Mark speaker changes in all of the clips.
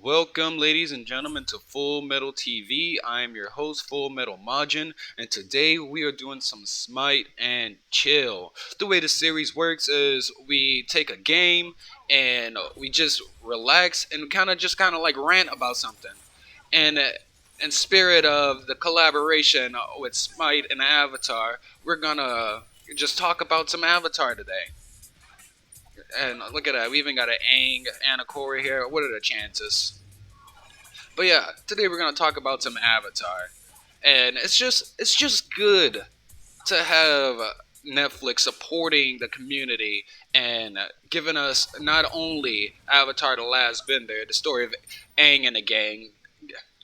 Speaker 1: Welcome, ladies and gentlemen, to Full Metal TV. I am your host, Full Metal Majin, and today we are doing some Smite and Chill. The way the series works is we take a game and we just relax and kind of like rant about something. And in spirit of the collaboration with Smite and Avatar, we're gonna just talk about some Avatar today. And look at that, we even got an Aang and a Korra here. What are the chances? But yeah, today we're gonna talk about some Avatar, and it's just good to have Netflix supporting the community and giving us not only Avatar: The Last Bender, the story of Aang and the gang,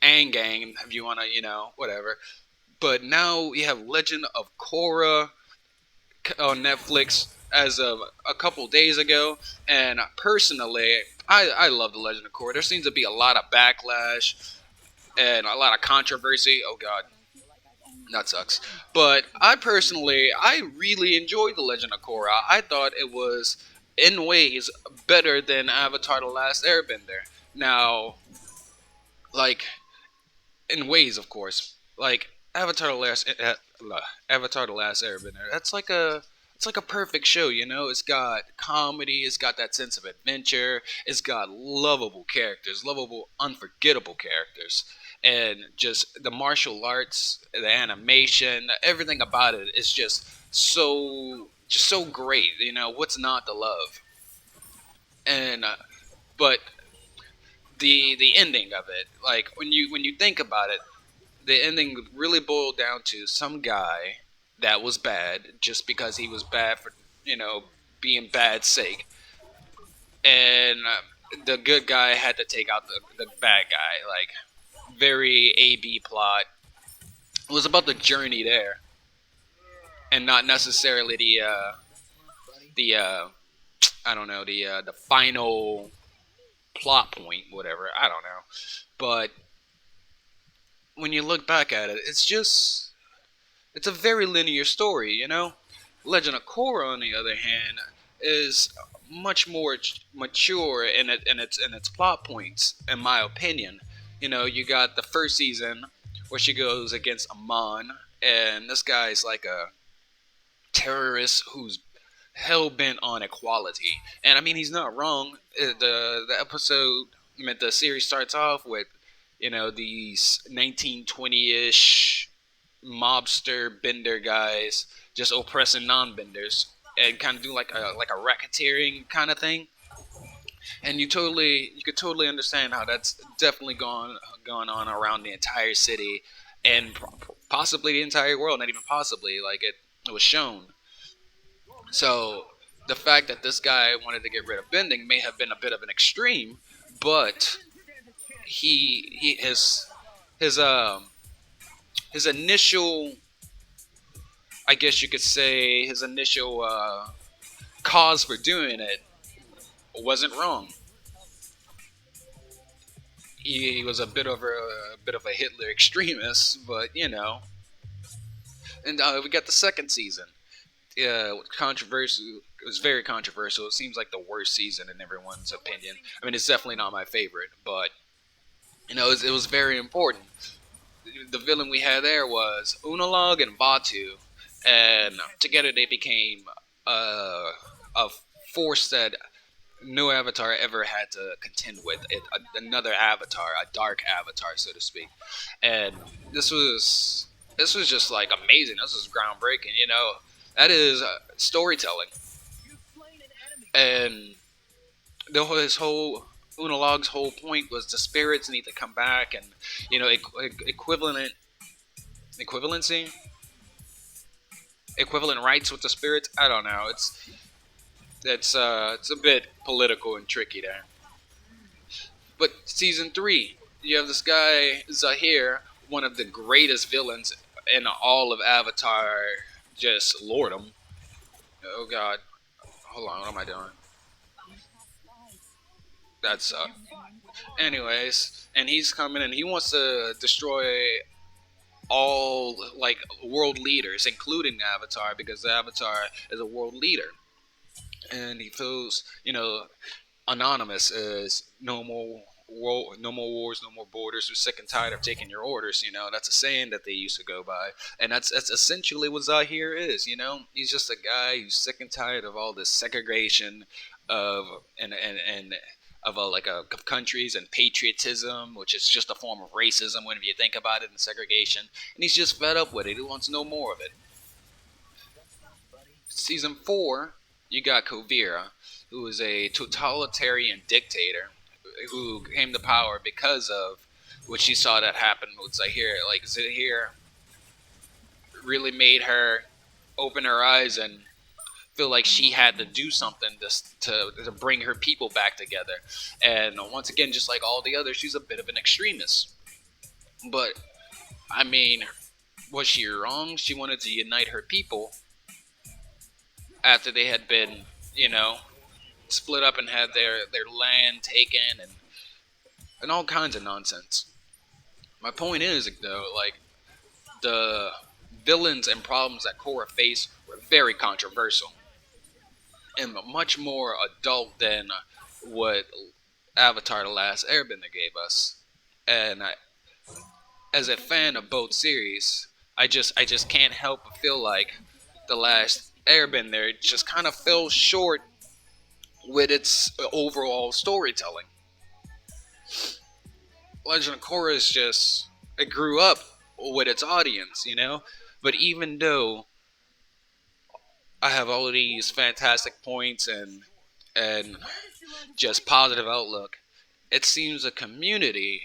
Speaker 1: Aang gang, if you wanna, whatever. But now we have Legend of Korra on Netflix as of a couple days ago, and personally, I love the Legend of Korra. There seems to be a lot of backlash and a lot of controversy. Oh God, that sucks. But I really enjoyed the Legend of Korra. I thought it was in ways better than Avatar: The Last Airbender. Now, like in ways, of course, like Avatar: The Last Avatar: The Last Airbender. It's like a perfect show, you know. It's got comedy, it's got that sense of adventure, it's got lovable characters, lovable, unforgettable characters, and just the martial arts, the animation, everything about it is just so great. You know, what's not to love? And but the ending of it, like when you think about it, the ending really boiled down to some guy that was bad just because he was bad for you know being bad sake, and the good guy had to take out the bad guy. Like very A B plot. It was about the journey there, and not necessarily the I don't know the final plot point, whatever. I don't know, but when you look back at it, it's a very linear story, you know? Legend of Korra, on the other hand, is much more mature in its plot points, in my opinion. You know, you got the first season where she goes against Amon, and this guy's like a terrorist who's hell bent on equality. And I mean, he's not wrong. The episode, I mean, the series starts off with these 1920 ish mobster bender guys just oppressing non-benders and kind of do like a racketeering kind of thing. And you could totally understand how that's definitely going on around the entire city and possibly the entire world. Not even possibly, like it was shown. So the fact that this guy wanted to get rid of bending may have been a bit of an extreme, but he his his initial, I guess you could say, his initial cause for doing it wasn't wrong. He was a bit of a Hitler extremist, but you know. And we got the second season. Yeah, controversial. It was very controversial. It seems like the worst season in everyone's opinion. I mean, it's definitely not my favorite, but it was very important. The villain we had there was Unalog and Batu, and together they became a force that no avatar ever had to contend with. Another avatar, a dark avatar, so to speak. And this was this was just like amazing. This was groundbreaking. You know, that is storytelling, and his whole Unalog's whole point was the spirits need to come back, and equivalency, equivalent rights with the spirits. I don't know. It's a bit political and tricky there. But season three, you have this guy Zahir, one of the greatest villains in all of Avatar. Just lordom. Oh God, hold on, what am I doing? That's anyways, and he's coming and he wants to destroy all like world leaders, including Avatar, because Avatar is a world leader, and he feels anonymous is no more. no more wars, no more borders. We're sick and tired of taking your orders. You know, that's a saying that they used to go by, and that's essentially what Zahir is. You know, he's just a guy who's sick and tired of all this segregation of and of of countries and patriotism, which is just a form of racism when you think about it, and segregation. And he's just fed up with it. He wants no more of it. Season 4, you got Kovira, who is a totalitarian dictator who came to power because of what she saw that happen with Zahir. Like Zahir really made her open her eyes and feel like she had to do something to bring her people back together. And once again, just like all the others, she's a bit of an extremist. But I mean, was she wrong? She wanted to unite her people after they had been, you know, split up and had their land taken and all kinds of nonsense. My point is though, like the villains and problems that Korra faced were very controversial and much more adult than what Avatar: The Last Airbender gave us. And as a fan of both series, I just can't help but feel like The Last Airbender just kind of fell short with its overall storytelling. Legend of Korra is just it grew up with its audience, you know. But even though I have all of these fantastic points and just positive outlook, it seems the community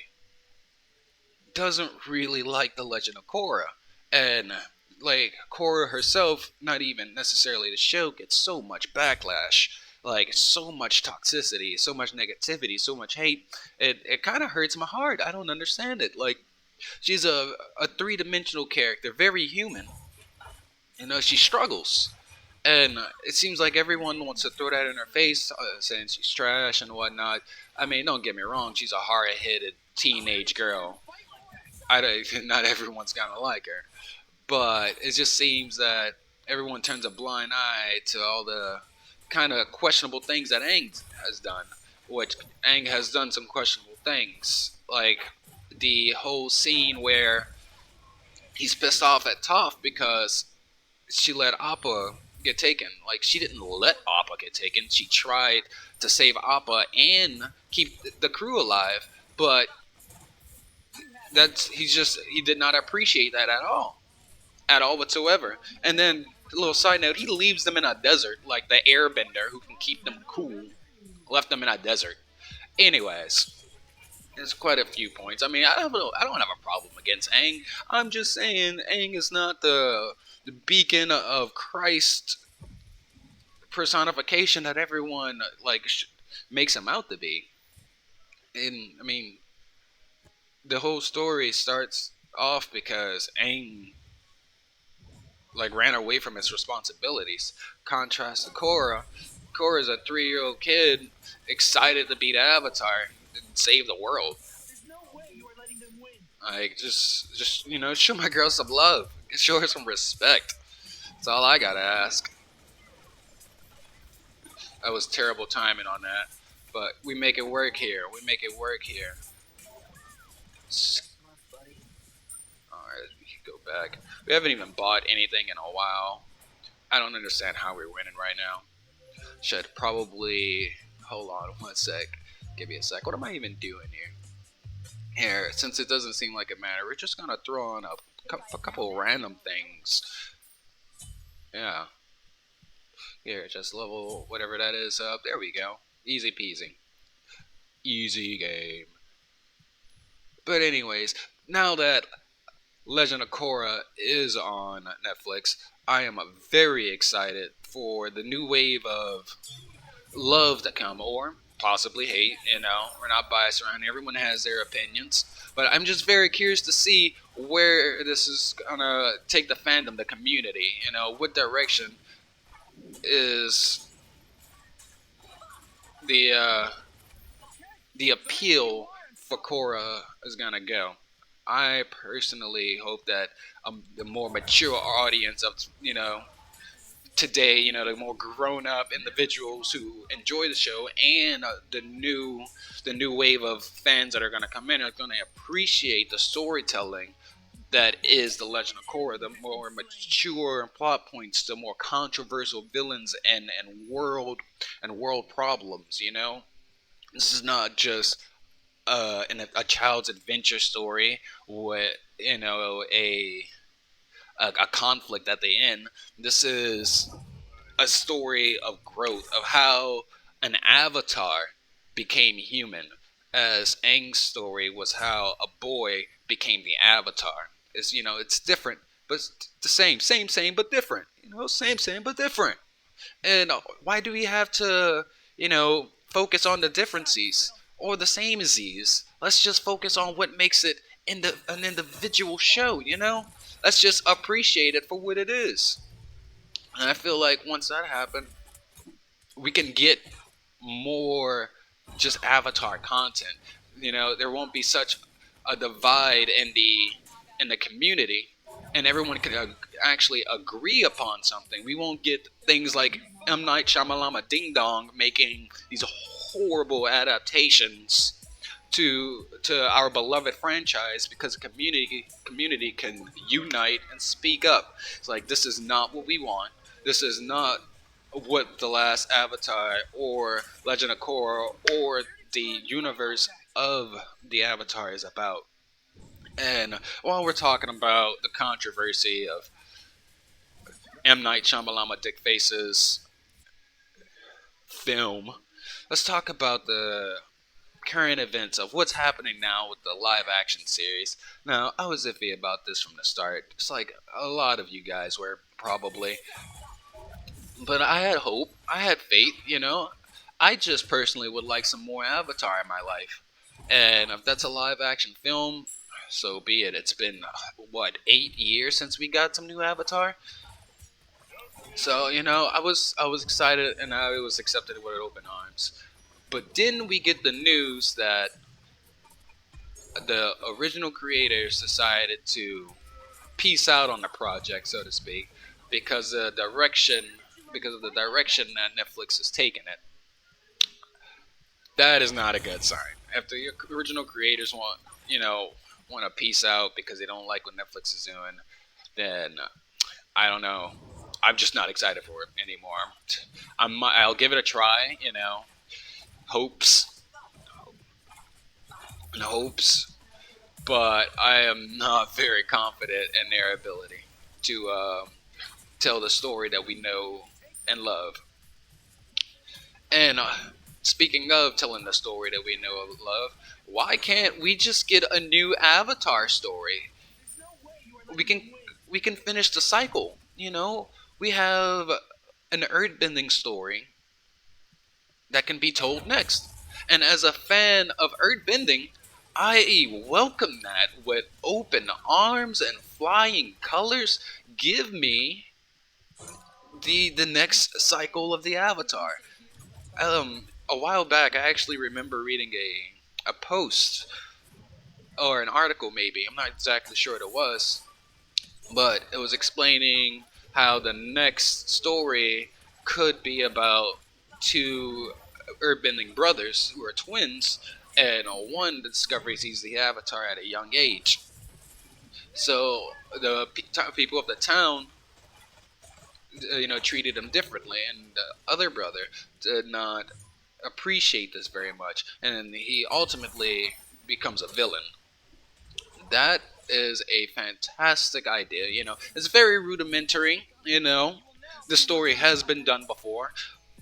Speaker 1: doesn't really like the Legend of Korra, and like Korra herself, not even necessarily the show, gets so much backlash, like so much toxicity, so much negativity, so much hate. It kind of hurts my heart. I don't understand it. Like she's a three dimensional character, very human. You know, she struggles. And it seems like everyone wants to throw that in her face, saying she's trash and whatnot. I mean, don't get me wrong; she's a hard-headed teenage girl. I don't, not everyone's gonna like her, but it just seems that everyone turns a blind eye to all the kind of questionable things that Aang has done. Which Aang has done some questionable things, like the whole scene where he's pissed off at Toph because she let Appa get taken. Like she didn't let Appa get taken. She tried to save Appa and keep the crew alive, but he did not appreciate that at all whatsoever. And then a little side note, he leaves them in a desert, like the airbender who can keep them cool, left them in a desert. Anyways, there's quite a few points. I mean, I don't have a problem against Aang. I'm just saying Aang is not the beacon of Christ personification that everyone makes him out to be. And I mean, the whole story starts off because Aang ran away from his responsibilities. Contrast to Korra. Korra's a 3-year-old kid excited to be the Avatar and save the world. Like just show my girl some love. Show her some respect. That's all I gotta ask. That was terrible timing on that, but we make it work here. We make it work here. All right, we can go back. We haven't even bought anything in a while. I don't understand how we're winning right now. Should probably hold on one sec. Give me a sec. What am I even doing here? Here, since it doesn't seem like it matter, we're just gonna throw on a couple random things. Yeah. Here, just level whatever that is up. There we go. Easy peasy. Easy game. But anyways, now that Legend of Korra is on Netflix, I am very excited for the new wave of love to come, or possibly hate. We're not biased around here. Everyone has their opinions. But I'm just very curious to see where this is gonna take the fandom, the community. What direction is the the appeal for Korra is gonna go. I personally hope that the more mature audience of today, the more grown up individuals who enjoy the show, and the new wave of fans that are going to come in are going to appreciate the storytelling that is the Legend of Korra. The more mature plot points, the more controversial villains and world problems. This is not just a child's adventure story with a conflict at the end. This is a story of growth, of how an avatar became human. As Aang's story was how a boy became the avatar. It's different, but it's the same, but different. Same, but different. And why do we have to, focus on the differences or the same as these? Let's just focus on what makes it an individual show. Let's just appreciate it for what it is. And I feel like once that happens, we can get more just avatar content. There won't be such a divide in the community, and everyone can actually agree upon something. We won't get things like M Night Shyamalama Ding Dong making these horrible adaptations to our beloved franchise because the community can unite and speak up. It's like, this is not what we want. This is not what the last Avatar or Legend of Korra or the universe of the Avatar is about. And while we're talking about the controversy of M Night Shyamalama Dick Face's film, let's talk about the current events of what's happening now with the live action series. Now, I was iffy about this from the start, just like a lot of you guys were probably. But I had hope, I had faith. I just personally would like some more Avatar in my life. And if that's a live action film, so be it. It's been, what, 8 years since we got some new Avatar? So, I was excited and I was accepted with open arms. But then we get the news that the original creators decided to peace out on the project, so to speak, because the direction because of the direction that Netflix has taken it. That is not a good sign. If the original creators want to peace out because they don't like what Netflix is doing, then I don't know. I'm just not excited for it anymore. I'll give it a try. Hopes and hopes, but I am not very confident in their ability to tell the story that we know and love. And speaking of telling the story that we know and love, why can't we just get a new Avatar story? We can we can finish the cycle. We have an earthbending story that can be told next. And as a fan of earthbending, I welcome that with open arms and flying colors. Give me the next cycle of the Avatar. A while back, I actually remember reading a post or an article, maybe. I'm not exactly sure what it was, but it was explaining how the next story could be about two earthbending brothers who are twins, and one discovers he's the Avatar at a young age. So the people of the town, treated him differently, and the other brother did not appreciate this very much, and he ultimately becomes a villain. That is a fantastic idea. It's very rudimentary. The story has been done before,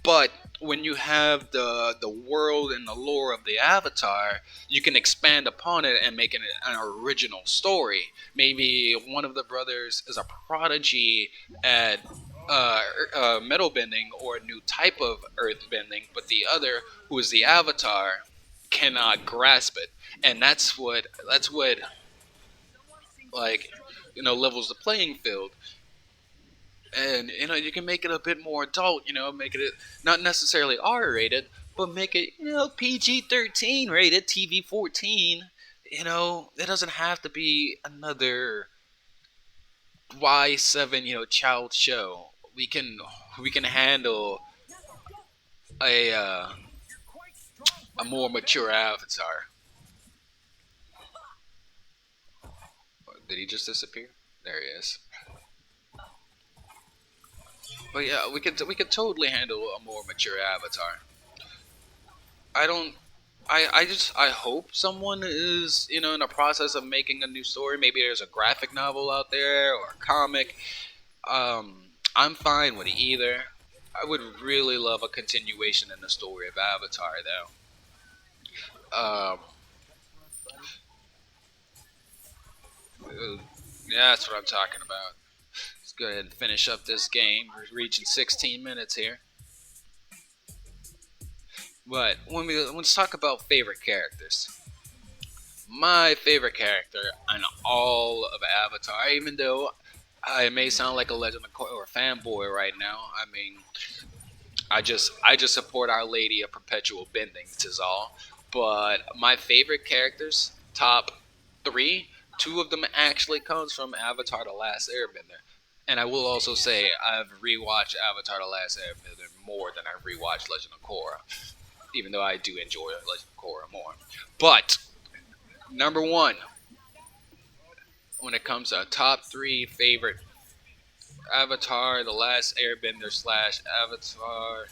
Speaker 1: but when you have the world and the lore of the Avatar, you can expand upon it and make it an original story. Maybe one of the brothers is a prodigy at metal bending or a new type of earth bending, but the other, who is the Avatar, cannot grasp it, and that's what like levels the playing field. And you can make it a bit more adult. Make it not necessarily R rated, but make it PG-13 rated, TV-14. It doesn't have to be another Y7 child show. we can we can handle a uh, a more mature avatar. Did he just disappear? There he is. But yeah, we could totally handle a more mature avatar. I don't. I hope someone is in the process of making a new story. Maybe there's a graphic novel out there or a comic. I'm fine with either. I would really love a continuation in the story of Avatar, though. Yeah, that's what I'm talking about. Let's go ahead and finish up this game. We're reaching 16 minutes here. But let's talk about favorite characters. My favorite character in all of Avatar, even though I may sound like a Legend of Korra or fanboy right now. I mean, I just support Our Lady of Perpetual Bending. Is all. But my favorite characters, top three, two of them actually comes from Avatar: The Last Airbender. And I will also say I've rewatched Avatar: The Last Airbender more than I've rewatched Legend of Korra, even though I do enjoy Legend of Korra more. But number one, when it comes to top three favorite Avatar: The Last Airbender slash Avatar,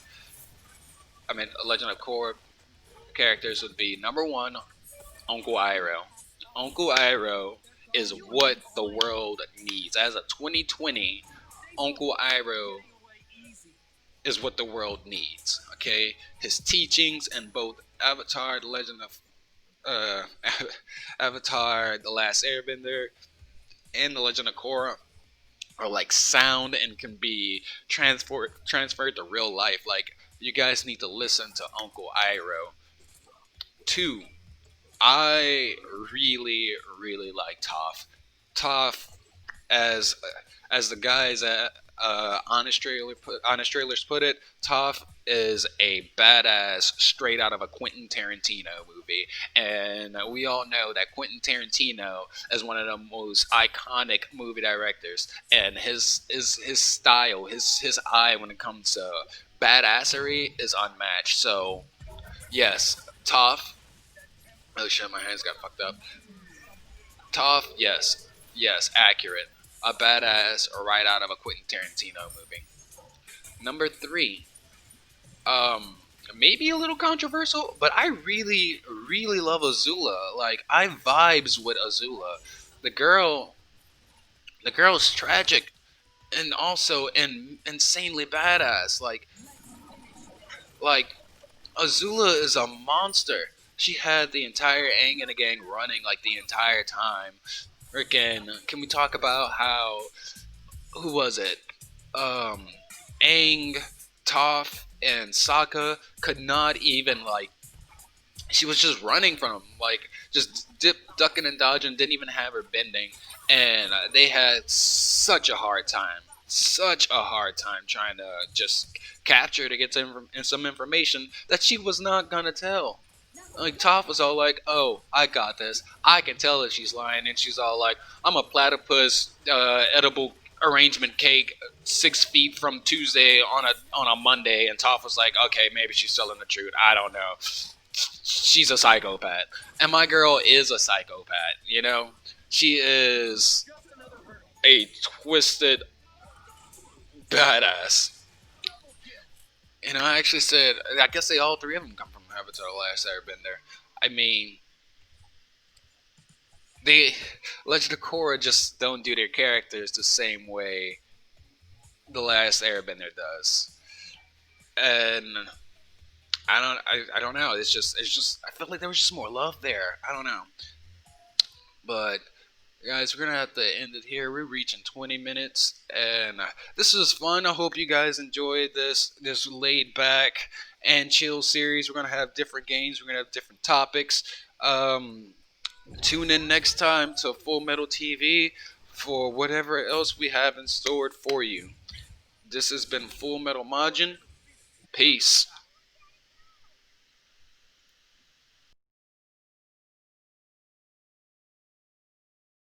Speaker 1: I mean Legend of Korra characters would be number one, Uncle Iroh. Uncle Iroh is what the world needs. As of 2020, Uncle Iroh is what the world needs. Okay, his teachings in both Avatar: The Legend of uh, Avatar: The Last Airbender and The Legend of Korra are like sound and can be transferred to real life. Like you guys need to listen to Uncle Iroh. Two, I really like Toph. Toph, as as the guys at Honest Trailers put it, Toph is a badass straight out of a Quentin Tarantino movie, and we all know that Quentin Tarantino is one of the most iconic movie directors, and his style, his eye when it comes to badassery is unmatched. So yes, Toph. Oh shit, my hands got fucked up. Toph, yes, yes, accurate. A badass right out of a Quentin Tarantino movie. Number three, maybe a little controversial, but I really love Azula. Like I vibes with Azula. The girl, the girl's tragic and also insanely badass. Like Azula is a monster. She had the entire Aang and the gang running like the entire time. Freaking, can we talk about how who was it? Um, Aang, Toph, and Sokka could not even like. She was just running from him, like just ducking and dodging. Didn't even have her bending, and they had such a hard time trying to just capture her to get some information that she was not gonna tell. Like Toph was all like, "Oh, I got this. I can tell that she's lying," and she's all like, "I'm a platypus edible arrangement cake 6 feet from Tuesday on a Monday," and Toph was like, "Okay, maybe she's telling the truth. I don't know. She's a psychopath, and my girl is a psychopath. She is a twisted badass." And I actually said, I guess they all three of them come from Avatar: The Last Airbender. I mean, they Legend of Korra just don't do their characters the same way The Last Airbender does, and I don't know. It's just I felt like there was just more love there. I don't know, but guys, we're gonna have to end it here. We're reaching 20 minutes, and this was fun. I hope you guys enjoyed this laid back and chill series. We're gonna have different games. We're gonna have different topics. Um, Tune in next time to Full Metal TV for whatever else we have in store for you. This has been Full Metal Majin. Peace.